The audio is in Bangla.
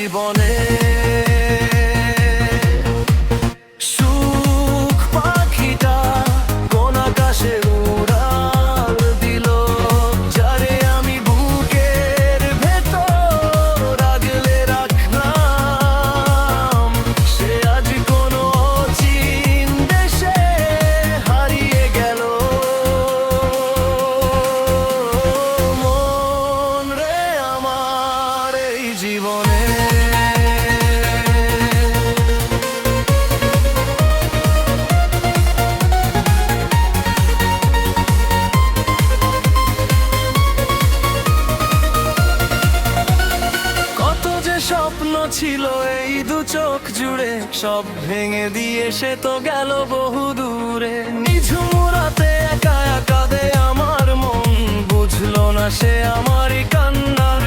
জীবনে সুখ পাখিটা কোন আকাশে উড়াল দিল, যারে আমি বুকের ভেতর আগলে রাখলাম, সে আজ কোন অচিন দেশে হারিয়ে গেল। মন রে আমার এই জীবনে স্বপ্ন ছিল এই দু চোখ জুড়ে, সব ভেঙে দিয়ে সে তো গেল বহু দূরে। নিঝুম রাতে একা একা দে আমার মন, বুঝলো না সে আমারই কান্নার